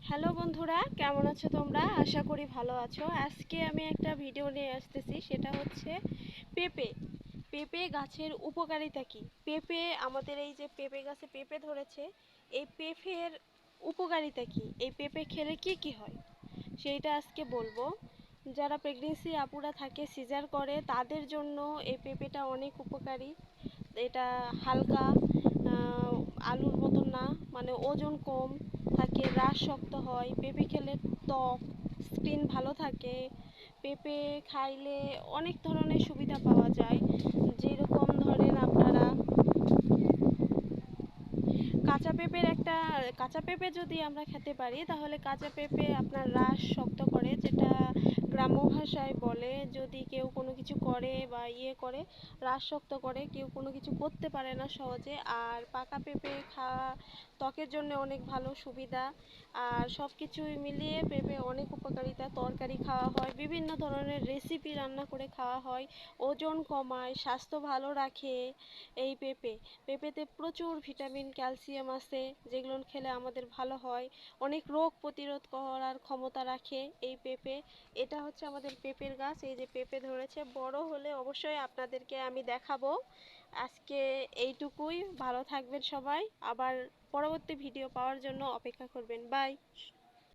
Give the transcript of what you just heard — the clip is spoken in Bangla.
হ্যালো বন্ধুরা, কেমন আছো তোমরা? আশা করি ভালো আছো। আজকে আমি একটা ভিডিও নিয়ে আসতেছি, সেটা হচ্ছে পেঁপে। পেঁপে গাছের উপকারিতা কি? পেঁপে, আমাদের এই যে পেঁপে গাছে পেঁপে ধরেছে, এই পেঁপের উপকারিতা কি? এই পেঁপে খেলে কি কি হয় সেইটা আজকে বলবো। যারা প্রেগনেন্সি আপুরা থাকে, সিজার করে, তাদের জন্য এই পেঁপেটা অনেক উপকারী। এটা হালকা, আহ, আলুর মতন না, মানে ওজন কম থাকে, রাস শক্ত হয়। পেঁপে খেলে ত্বক, স্কিন ভালো থাকে। পেঁপে খাইলে অনেক ধরনের সুবিধা পাওয়া যায়। যেরকম ধরেন আপনারা কাঁচা পেঁপে যদি আমরা খেতে পারি, তাহলে কাঁচা পেঁপে আপনার রাস শক্ত করে, যেটা গ্রাম্য ভাষায় বলে, যদি কেউ কোনো কিছু করে বা করে, রাস শক্ত করে, কেউ কোনো কিছু করতে পারে না সহজে। আর পাকা পেঁপে খাওয়া ত্বকের জন্য অনেক ভালো সুবিধা। আর সব কিছুই মিলিয়ে পেঁপে অনেক উপকারিতা। তরকারি খাওয়া হয়, বিভিন্ন ধরনের রেসিপি রান্না করে খাওয়া হয়। ওজন কমায়, স্বাস্থ্য ভালো রাখে এই পেঁপে। পেঁপেতে প্রচুর ভিটামিন, ক্যালসিয়াম আছে, যেগুলো খেলে আমাদের ভালো হয়। অনেক রোগ প্রতিরোধ করার ক্ষমতা রাখে এই পেঁপে। এটা হচ্ছে আমাদের পেঁপের গাছ। এই যে পেঁপে ধরেছে, বড় হলে অবশ্যই আপনাদেরকে আমি দেখাবো। আজকে এইটুকুই। ভালো থাকবেন সবাই। আবার পরবর্তী ভিডিও পাওয়ার জন্য অপেক্ষা করবেন। বাই।